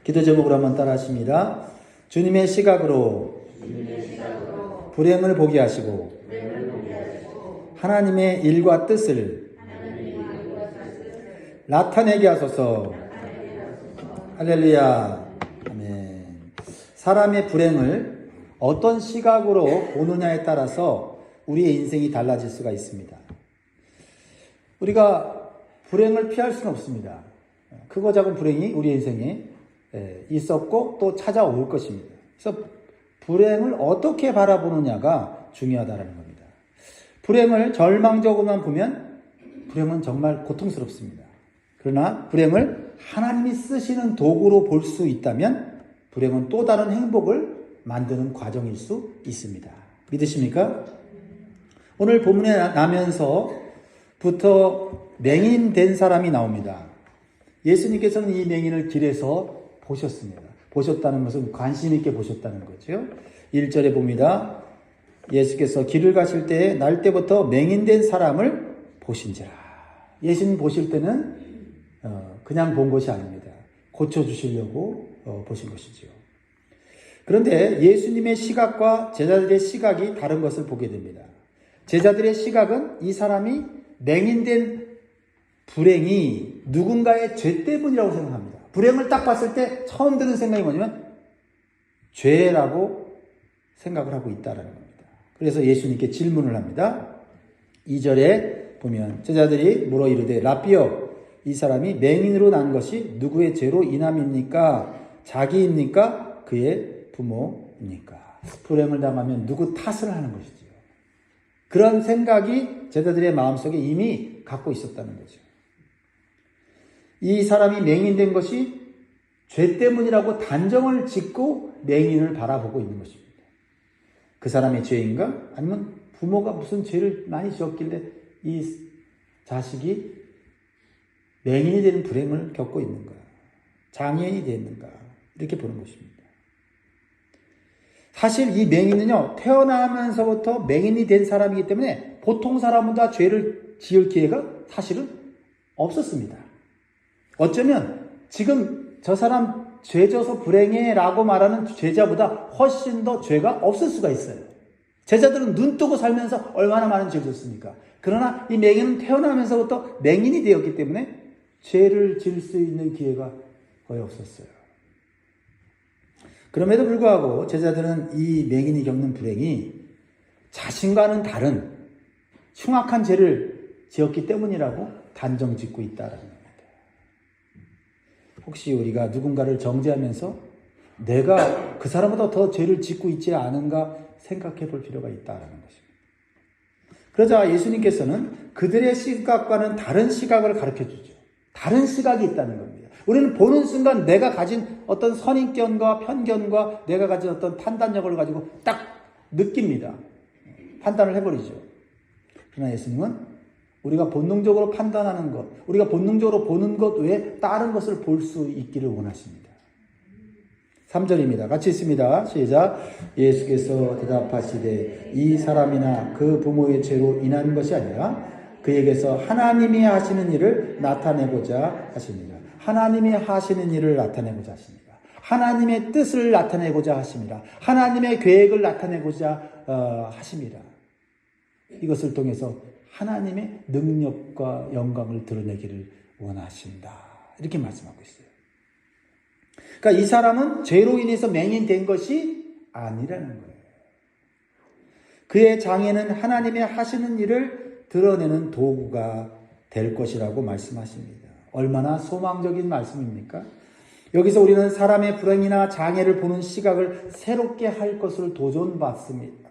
기도 제목으로 한번 따라 하십니다. 주님의 시각으로 불행을 보게 하시고 하나님의 일과 뜻을 나타내게 하소서. 할렐루야. 아멘. 사람의 불행을 어떤 시각으로 보느냐에 따라서 우리의 인생이 달라질 수가 있습니다. 우리가 불행을 피할 수는 없습니다. 크고 작은 불행이 우리 인생에 있었고 또 찾아올 것입니다. 그래서 불행을 어떻게 바라보느냐가 중요하다는 겁니다. 불행을 절망적으로만 보면 불행은 정말 고통스럽습니다. 그러나 불행을 하나님이 쓰시는 도구로 볼 수 있다면 불행은 또 다른 행복을 만드는 과정일 수 있습니다. 믿으십니까? 오늘 본문에 나면서부터 맹인된 사람이 나옵니다. 예수님께서는 이 맹인을 길에서 보셨습니다. 보셨다는 것은 관심 있게 보셨다는 거죠. 1절에 봅니다. 예수께서 길을 가실 때에 날 때부터 맹인된 사람을 보신지라. 예수님 보실 때는 그냥 본 것이 아닙니다. 고쳐주시려고 보신 것이죠. 그런데 예수님의 시각과 제자들의 시각이 다른 것을 보게 됩니다. 제자들의 시각은 이 사람이 맹인된 불행이 누군가의 죄 때문이라고 생각합니다. 불행을 딱 봤을 때 처음 드는 생각이 뭐냐면 죄라고 생각을 하고 있다는 겁니다. 그래서 예수님께 질문을 합니다. 2절에 보면 제자들이 물어 이르되 라삐여 이 사람이 맹인으로 난 것이 누구의 죄로 인함입니까? 자기입니까? 그의 부모입니까? 불행을 당하면 누구 탓을 하는 것이지요. 그런 생각이 제자들의 마음속에 이미 갖고 있었다는 거죠. 이 사람이 맹인된 것이 죄 때문이라고 단정을 짓고 맹인을 바라보고 있는 것입니다. 그 사람의 죄인가? 아니면 부모가 무슨 죄를 많이 지었길래 이 자식이 맹인이 되는 불행을 겪고 있는가? 장애인이 되는가? 이렇게 보는 것입니다. 사실 이 맹인은요, 태어나면서부터 맹인이 된 사람이기 때문에 보통 사람보다 죄를 지을 기회가 사실은 없었습니다. 어쩌면 지금 저 사람 죄 져서 불행해 라고 말하는 제자보다 훨씬 더 죄가 없을 수가 있어요. 제자들은 눈 뜨고 살면서 얼마나 많은 죄를 졌습니까? 그러나 이 맹인은 태어나면서부터 맹인이 되었기 때문에 죄를 지을 수 있는 기회가 거의 없었어요. 그럼에도 불구하고 제자들은 이 맹인이 겪는 불행이 자신과는 다른 흉악한 죄를 지었기 때문이라고 단정 짓고 있다는 겁니다. 혹시 우리가 누군가를 정죄하면서 내가 그 사람보다 더 죄를 짓고 있지 않은가 생각해 볼 필요가 있다는 것입니다. 그러자 예수님께서는 그들의 시각과는 다른 시각을 가르쳐 주죠. 다른 시각이 있다는 겁니다. 우리는 보는 순간 내가 가진 어떤 선입견과 편견과 내가 가진 어떤 판단력을 가지고 딱 느낍니다. 판단을 해버리죠. 그러나 예수님은 우리가 본능적으로 판단하는 것, 우리가 본능적으로 보는 것 외에 다른 것을 볼 수 있기를 원하십니다. 3절입니다. 같이 있습니다. 시작. 예수께서 대답하시되 이 사람이나 그 부모의 죄로 인한 것이 아니라 그에게서 하나님이 하시는 일을 나타내고자 하십니다. 하나님이 하시는 일을 나타내고자 하십니다. 하나님의 뜻을 나타내고자 하십니다. 하나님의 계획을 나타내고자 하십니다. 이것을 통해서 하나님의 능력과 영광을 드러내기를 원하신다. 이렇게 말씀하고 있어요. 그러니까 이 사람은 죄로 인해서 맹인된 것이 아니라는 거예요. 그의 장애는 하나님의 하시는 일을 드러내는 도구가 될 것이라고 말씀하십니다. 얼마나 소망적인 말씀입니까? 여기서 우리는 사람의 불행이나 장애를 보는 시각을 새롭게 할 것을 도전받습니다.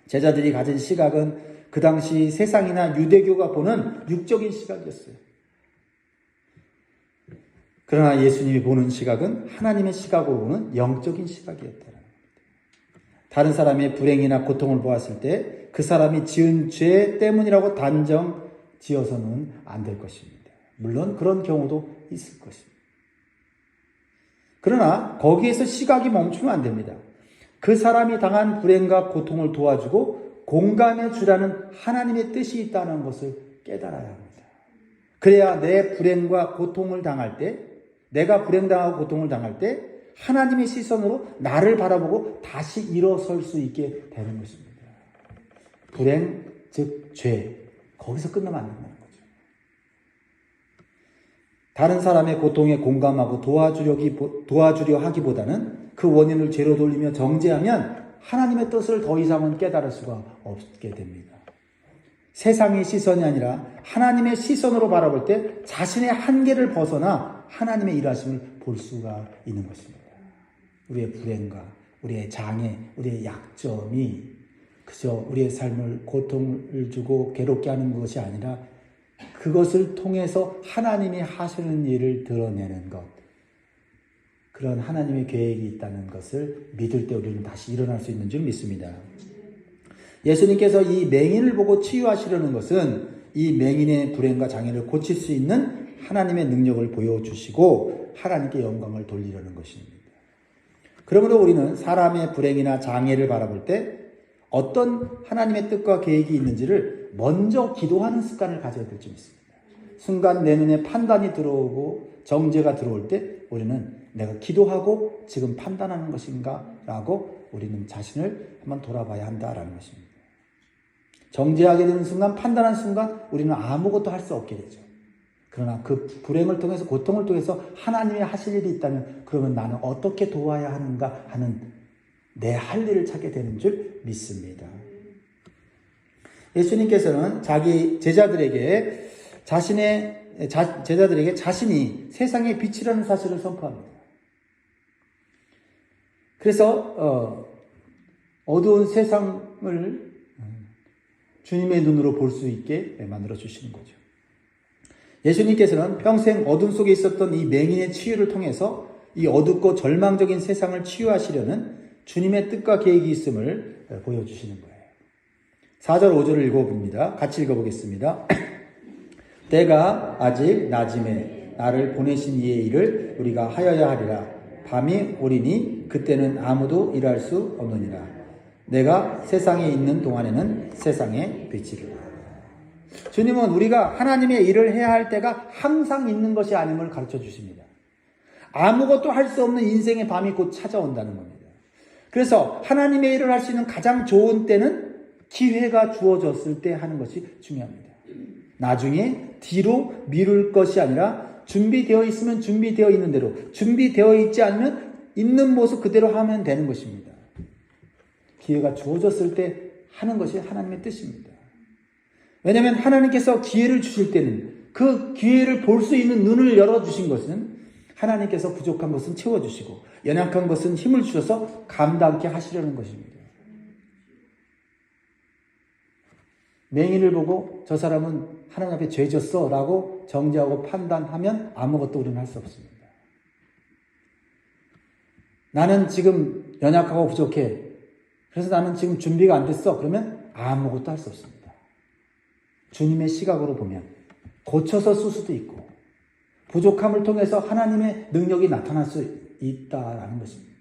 제자들이 가진 시각은 그 당시 세상이나 유대교가 보는 육적인 시각이었어요. 그러나 예수님이 보는 시각은 하나님의 시각으로 보는 영적인 시각이었다는 겁니다. 다른 사람의 불행이나 고통을 보았을 때 그 사람이 지은 죄 때문이라고 단정 지어서는 안 될 것입니다. 물론 그런 경우도 있을 것입니다. 그러나 거기에서 시각이 멈추면 안 됩니다. 그 사람이 당한 불행과 고통을 도와주고 공감해 주라는 하나님의 뜻이 있다는 것을 깨달아야 합니다. 그래야 내 불행과 고통을 당할 때 내가 불행당하고 고통을 당할 때 하나님의 시선으로 나를 바라보고 다시 일어설 수 있게 되는 것입니다. 불행, 즉 죄. 거기서 끝나면 안 된다는 거죠. 다른 사람의 고통에 공감하고 도와주려 하기보다는 그 원인을 죄로 돌리며 정죄하면 하나님의 뜻을 더 이상은 깨달을 수가 없게 됩니다. 세상의 시선이 아니라 하나님의 시선으로 바라볼 때 자신의 한계를 벗어나 하나님의 일하심을 볼 수가 있는 것입니다. 우리의 불행과 우리의 장애, 우리의 약점이 그저 우리의 삶을 고통을 주고 괴롭게 하는 것이 아니라 그것을 통해서 하나님이 하시는 일을 드러내는 것, 그런 하나님의 계획이 있다는 것을 믿을 때 우리는 다시 일어날 수 있는 줄 믿습니다. 예수님께서 이 맹인을 보고 치유하시려는 것은 이 맹인의 불행과 장애를 고칠 수 있는 하나님의 능력을 보여주시고 하나님께 영광을 돌리려는 것입니다. 그러므로 우리는 사람의 불행이나 장애를 바라볼 때 어떤 하나님의 뜻과 계획이 있는지를 먼저 기도하는 습관을 가져야 될 줄 믿습니다. 순간 내 눈에 판단이 들어오고 정죄가 들어올 때 우리는 내가 기도하고 지금 판단하는 것인가? 라고 우리는 자신을 한번 돌아봐야 한다라는 것입니다. 정죄하게 되는 순간, 판단하는 순간 우리는 아무것도 할 수 없게 되죠. 그러나 그 불행을 통해서, 고통을 통해서 하나님이 하실 일이 있다면 그러면 나는 어떻게 도와야 하는가 하는 내 할 일을 찾게 되는 줄 믿습니다. 예수님께서는 자기 제자들에게 자신이 세상의 빛이라는 사실을 선포합니다. 그래서 어두운 세상을 주님의 눈으로 볼 수 있게 만들어 주시는 거죠. 예수님께서는 평생 어둠 속에 있었던 이 맹인의 치유를 통해서 이 어둡고 절망적인 세상을 치유하시려는 주님의 뜻과 계획이 있음을 보여주시는 거예요. 4절 5절을 읽어봅니다. 같이 읽어보겠습니다. 때가 아직 낮음에 나를 보내신 이의 일을 우리가 하여야 하리라. 밤이 오리니 그때는 아무도 일할 수 없느니라. 내가 세상에 있는 동안에는 세상의 빛이리라. 주님은 우리가 하나님의 일을 해야 할 때가 항상 있는 것이 아님을 가르쳐 주십니다. 아무것도 할 수 없는 인생의 밤이 곧 찾아온다는 겁니다. 그래서 하나님의 일을 할 수 있는 가장 좋은 때는 기회가 주어졌을 때 하는 것이 중요합니다. 나중에 뒤로 미룰 것이 아니라 준비되어 있으면 준비되어 있는 대로, 준비되어 있지 않으면 있는 모습 그대로 하면 되는 것입니다. 기회가 주어졌을 때 하는 것이 하나님의 뜻입니다. 왜냐하면 하나님께서 기회를 주실 때는 그 기회를 볼 수 있는 눈을 열어주신 것은 하나님께서 부족한 것은 채워주시고 연약한 것은 힘을 주셔서 감당케 하시려는 것입니다. 맹인을 보고 저 사람은 하나님 앞에 죄졌어 라고 정죄하고 판단하면 아무것도 우리는 할 수 없습니다. 나는 지금 연약하고 부족해. 그래서 나는 지금 준비가 안 됐어. 그러면 아무것도 할 수 없습니다. 주님의 시각으로 보면 고쳐서 쓸 수도 있고 부족함을 통해서 하나님의 능력이 나타날 수 있다라는 것입니다.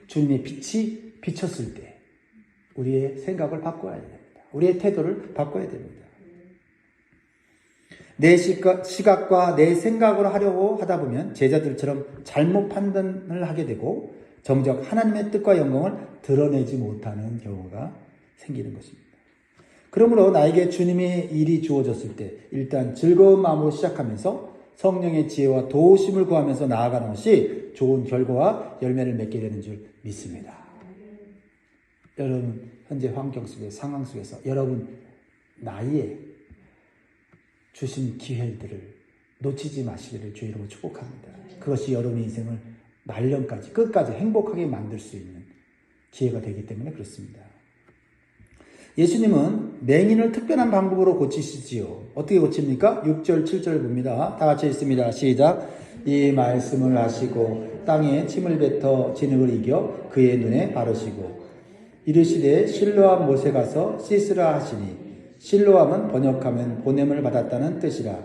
주님의 빛이 비쳤을 때 우리의 생각을 바꿔야 됩니다. 우리의 태도를 바꿔야 됩니다. 내 시각과 내 생각으로 하려고 하다 보면 제자들처럼 잘못 판단을 하게 되고 정작 하나님의 뜻과 영광을 드러내지 못하는 경우가 생기는 것입니다. 그러므로 나에게 주님의 일이 주어졌을 때 일단 즐거운 마음으로 시작하면서 성령의 지혜와 도우심을 구하면서 나아가는 것이 좋은 결과와 열매를 맺게 되는 줄 믿습니다. 여러분 현재 환경 속에 상황 속에서 여러분 나이에 주신 기회들을 놓치지 마시기를 주의 이름으로 축복합니다. 그것이 여러분의 인생을 말년까지 끝까지 행복하게 만들 수 있는 기회가 되기 때문에 그렇습니다. 예수님은 맹인을 특별한 방법으로 고치시지요. 어떻게 고칩니까? 6절 7절 봅니다. 다 같이 읽습니다. 시작. 이 말씀을 하시고 땅에 침을 뱉어 진흙을 이겨 그의 눈에 바르시고 이르시되 실로암 못에 가서 씻으라 하시니 실로암은 번역하면 보냄을 받았다는 뜻이라.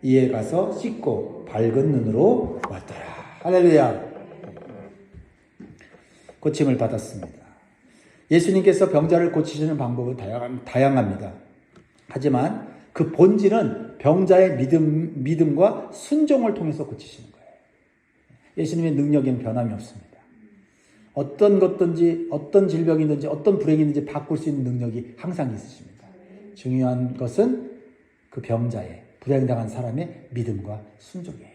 이에 가서 씻고 밝은 눈으로 왔더라. 할렐루야. 고침을 받았습니다. 예수님께서 병자를 고치시는 방법은 다양합니다. 하지만 그 본질은 병자의 믿음과 순종을 통해서 고치시는 거예요. 예수님의 능력에는 변함이 없습니다. 어떤 것든지 어떤 질병이든지 어떤 불행이든지 바꿀 수 있는 능력이 항상 있으십니다. 중요한 것은 그 병자의 불행당한 사람의 믿음과 순종이에요.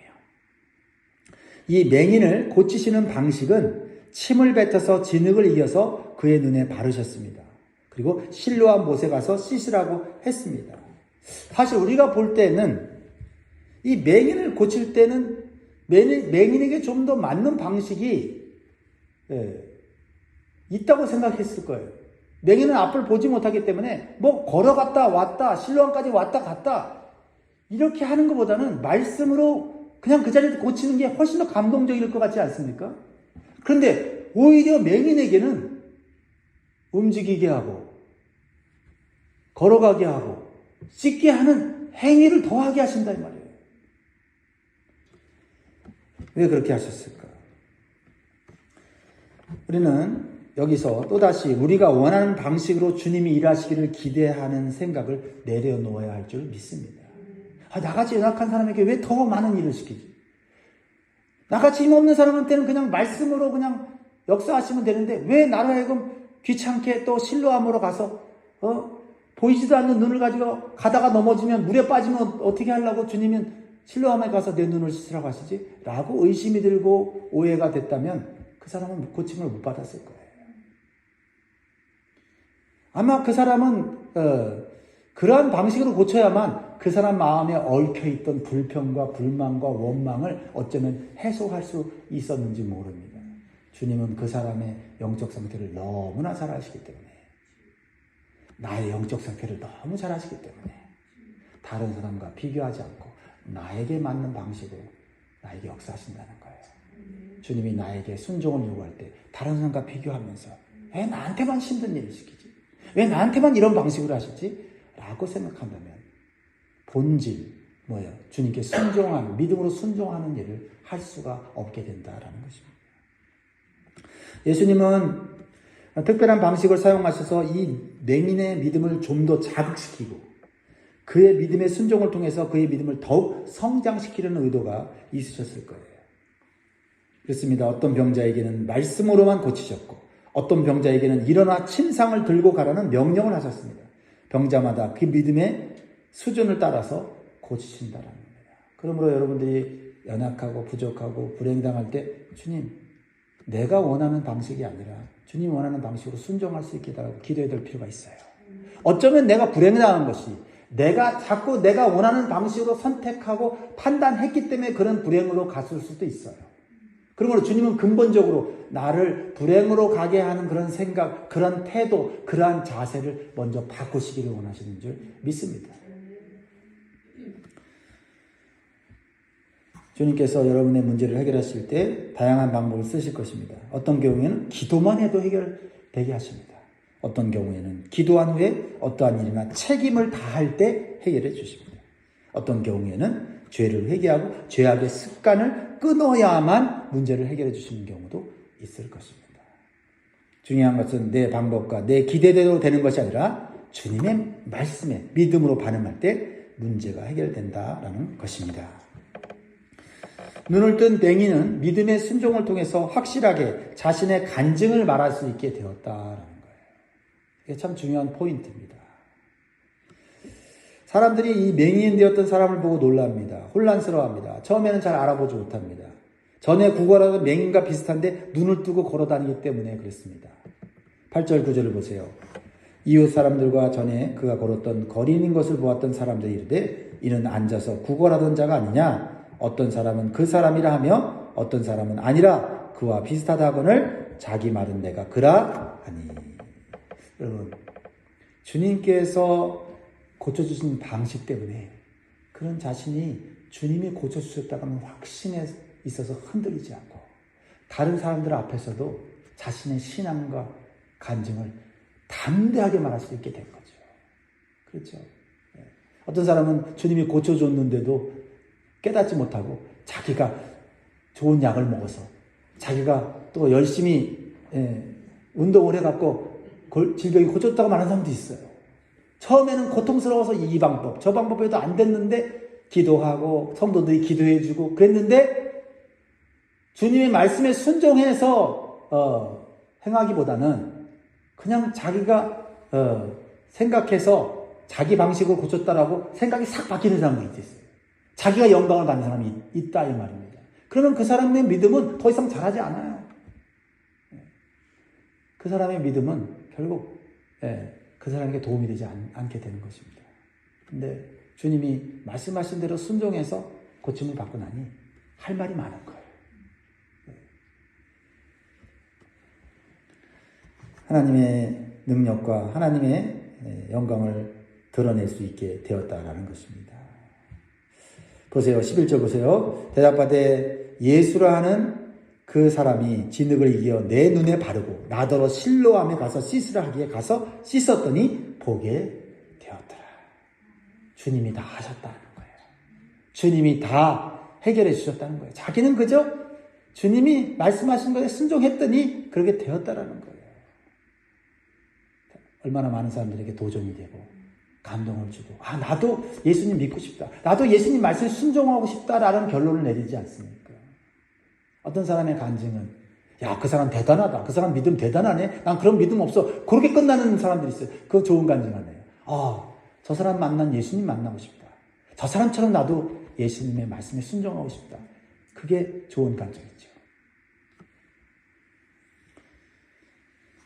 이 맹인을 고치시는 방식은 침을 뱉어서 진흙을 이겨서 그의 눈에 바르셨습니다. 그리고 실로암 못에 가서 씻으라고 했습니다. 사실 우리가 볼 때는 이 맹인을 고칠 때는 맹인에게 좀 더 맞는 방식이 있다고 생각했을 거예요. 맹인은 앞을 보지 못하기 때문에 뭐 걸어갔다 왔다 실로암까지 왔다 갔다 이렇게 하는 것보다는 말씀으로 그냥 그 자리에서 고치는 게 훨씬 더 감동적일 것 같지 않습니까? 그런데 오히려 맹인에게는 움직이게 하고 걸어가게 하고 씻게 하는 행위를 더하게 하신다 이 말이에요. 왜 그렇게 하셨을까? 우리는 여기서 또다시 우리가 원하는 방식으로 주님이 일하시기를 기대하는 생각을 내려놓아야 할 줄 믿습니다. 나같이 연약한 사람에게 왜 더 많은 일을 시키지? 나같이 힘없는 사람한테는 그냥 말씀으로 그냥 역사하시면 되는데 왜 나로 하여금 귀찮게 또 실로암으로 가서 보이지도 않는 눈을 가지고 가다가 넘어지면 물에 빠지면 어떻게 하려고 주님은 실로암에 가서 내 눈을 씻으라고 하시지? 라고 의심이 들고 오해가 됐다면 그 사람은 고침을 못 받았을 거예요. 아마 그 사람은 그러한 방식으로 고쳐야만 그 사람 마음에 얽혀있던 불평과 불만과 원망을 어쩌면 해소할 수 있었는지 모릅니다. 주님은 그 사람의 영적 상태를 너무나 잘 아시기 때문에 나의 영적 상태를 너무 잘 아시기 때문에 다른 사람과 비교하지 않고 나에게 맞는 방식으로 나에게 역사하신다는 거예요. 주님이 나에게 순종을 요구할 때 다른 사람과 비교하면서 왜 나한테만 힘든 일을 시키지? 왜 나한테만 이런 방식으로 하시지? 라고 생각한다면 본질, 주님께 순종하는, 믿음으로 순종하는 일을 할 수가 없게 된다라는 것입니다. 예수님은 특별한 방식을 사용하셔서 이 맹인의 믿음을 좀 더 자극시키고 그의 믿음의 순종을 통해서 그의 믿음을 더욱 성장시키려는 의도가 있으셨을 거예요. 그렇습니다. 어떤 병자에게는 말씀으로만 고치셨고 어떤 병자에게는 일어나 침상을 들고 가라는 명령을 하셨습니다. 병자마다 그 믿음의 수준을 따라서 고치신다는 겁니다. 그러므로 여러분들이 연약하고 부족하고 불행당할 때 주님, 내가 원하는 방식이 아니라 주님이 원하는 방식으로 순종할 수 있게 달라고 기도해야 될 필요가 있어요. 어쩌면 내가 불행당한 것이 자꾸 내가 원하는 방식으로 선택하고 판단했기 때문에 그런 불행으로 갔을 수도 있어요. 그러므로 주님은 근본적으로 나를 불행으로 가게 하는 그런 생각, 그런 태도, 그러한 자세를 먼저 바꾸시기를 원하시는 줄 믿습니다. 주님께서 여러분의 문제를 해결하실 때 다양한 방법을 쓰실 것입니다. 어떤 경우에는 기도만 해도 해결되게 하십니다. 어떤 경우에는 기도한 후에 어떠한 일이나 책임을 다할 때 해결해 주십니다. 어떤 경우에는 죄를 회개하고 죄악의 습관을 끊어야만 문제를 해결해 주시는 경우도 있을 것입니다. 중요한 것은 내 방법과 내 기대대로 되는 것이 아니라 주님의 말씀에 믿음으로 반응할 때 문제가 해결된다라는 것입니다. 눈을 뜬 맹인은 믿음의 순종을 통해서 확실하게 자신의 간증을 말할 수 있게 되었다라는 거예요. 이게 참 중요한 포인트입니다. 사람들이 이 맹인 되었던 사람을 보고 놀랍니다. 혼란스러워합니다. 처음에는 잘 알아보지 못합니다. 전에 구걸하던 맹인과 비슷한데 눈을 뜨고 걸어다니기 때문에 그렇습니다. 8절 9절을 보세요. 이웃 사람들과 전에 그가 걸었던 거리인 것을 보았던 사람들이 이르되 이는 앉아서 구걸하던 자가 아니냐? 어떤 사람은 그 사람이라 하며 어떤 사람은 아니라 그와 비슷하다 하거늘 자기 말은 내가 그라 하니. 여러분, 주님께서 고쳐주신 방식 때문에 그런 자신이 주님이 고쳐주셨다고 하는 확신에 있어서 흔들리지 않고 다른 사람들 앞에서도 자신의 신앙과 간증을 담대하게 말할 수 있게 된 거죠. 그렇죠. 어떤 사람은 주님이 고쳐줬는데도 깨닫지 못하고 자기가 좋은 약을 먹어서 자기가 또 열심히 운동을 해갖고 질병이 고쳤다고 말하는 사람도 있어요. 처음에는 고통스러워서 이 방법 저 방법에도 안 됐는데 기도하고 성도들이 기도해주고 그랬는데 주님의 말씀에 순종해서 행하기보다는 그냥 자기가 생각해서 자기 방식으로 고쳤다라고 생각이 싹 바뀌는 사람도 있어요. 자기가 영광을 받는 사람이 있다 이 말입니다. 그러면 그 사람의 믿음은 더 이상 자라지 않아요. 그 사람의 믿음은 결국 그 사람에게 도움이 되지 않게 되는 것입니다. 근데 주님이 말씀하신 대로 순종해서 고침을 받고 나니 할 말이 많은 거예요. 하나님의 능력과 하나님의 영광을 드러낼 수 있게 되었다라는 것입니다. 보세요. 11절 보세요. 대답하되 예수라 하는 그 사람이 진흙을 이겨 내 눈에 바르고 나더러 실로암에 가서 씻으라 하기에 가서 씻었더니 보게 되었더라. 주님이 다 하셨다는 거예요. 주님이 다 해결해 주셨다는 거예요. 자기는 그저 주님이 말씀하신 것에 순종했더니 그렇게 되었다라는 거예요. 얼마나 많은 사람들에게 도전이 되고 감동을 주고 나도 예수님 믿고 싶다. 나도 예수님 말씀에 순종하고 싶다라는 결론을 내리지 않습니까? 어떤 사람의 간증은 야, 그 사람 대단하다. 그 사람 믿음 대단하네. 난 그런 믿음 없어. 그렇게 끝나는 사람들이 있어요. 그거 좋은 간증 아니에요. 저 사람 만난 예수님 만나고 싶다. 저 사람처럼 나도 예수님의 말씀에 순종하고 싶다. 그게 좋은 간증이죠.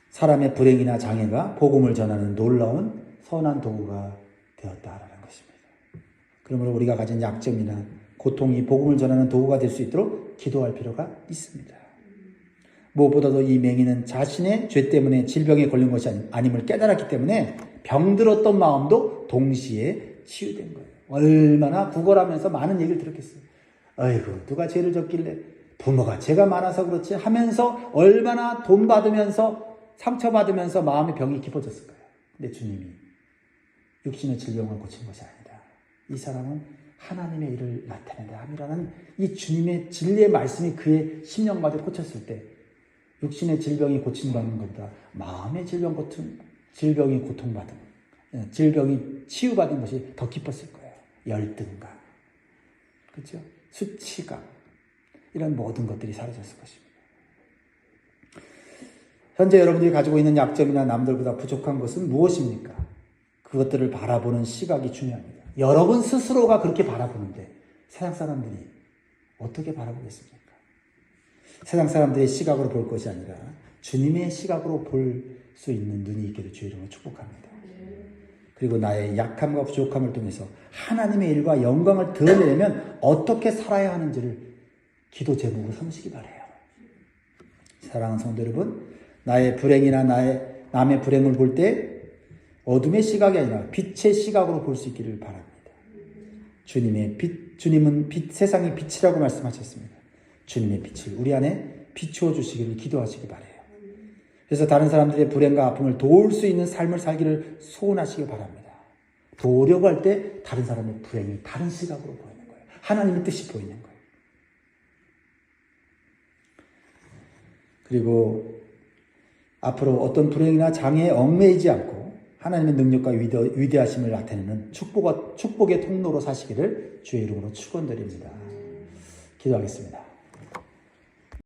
사람의 불행이나 장애가 복음을 전하는 놀라운 선한 도구가 되었다라는 것입니다. 그러므로 우리가 가진 약점이나 고통이 복음을 전하는 도구가 될 수 있도록 기도할 필요가 있습니다. 무엇보다도 이 맹인은 자신의 죄 때문에 질병에 걸린 것이 아님을 깨달았기 때문에 병들었던 마음도 동시에 치유된 거예요. 얼마나 구걸하면서 많은 얘기를 들었겠어요. 아이고, 누가 죄를 졌길래 부모가 죄가 많아서 그렇지 하면서 얼마나 돈 받으면서 상처받으면서 마음의 병이 깊어졌을 거예요. 근데 주님이 육신의 질병을 고친 것이 아니다. 이 사람은 하나님의 일을 나타낸다 함이라는 이 주님의 진리의 말씀이 그의 심령마저 꽂혔을 때 육신의 질병이 고침받는 것보다 마음의 질병이 고통받은, 질병이 치유받은 것이 더 기뻤을 거예요. 열등감, 그렇죠? 수치감, 이런 모든 것들이 사라졌을 것입니다. 현재 여러분들이 가지고 있는 약점이나 남들보다 부족한 것은 무엇입니까? 그것들을 바라보는 시각이 중요합니다. 여러분 스스로가 그렇게 바라보는데 세상 사람들이 어떻게 바라보겠습니까? 세상 사람들의 시각으로 볼 것이 아니라 주님의 시각으로 볼 수 있는 눈이 있기를 주의 이름으로 축복합니다. 그리고 나의 약함과 부족함을 통해서 하나님의 일과 영광을 드러내려면 어떻게 살아야 하는지를 기도 제목으로 삼으시기 바라요. 사랑하는 성도 여러분, 나의 불행이나 남의 불행을 볼 때 어둠의 시각이 아니라 빛의 시각으로 볼 수 있기를 바랍니다. 주님은 세상의 빛이라고 말씀하셨습니다. 주님의 빛을 우리 안에 비추어 주시기를 기도하시기 바라요. 그래서 다른 사람들의 불행과 아픔을 도울 수 있는 삶을 살기를 소원하시기 바랍니다. 도우려고 할 때 다른 사람의 불행이 다른 시각으로 보이는 거예요. 하나님의 뜻이 보이는 거예요. 그리고 앞으로 어떤 불행이나 장애에 얽매이지 않고 하나님의 능력과 위대하심을 나타내는 축복의 통로로 사시기를 주의 이름으로 축원드립니다. 기도하겠습니다.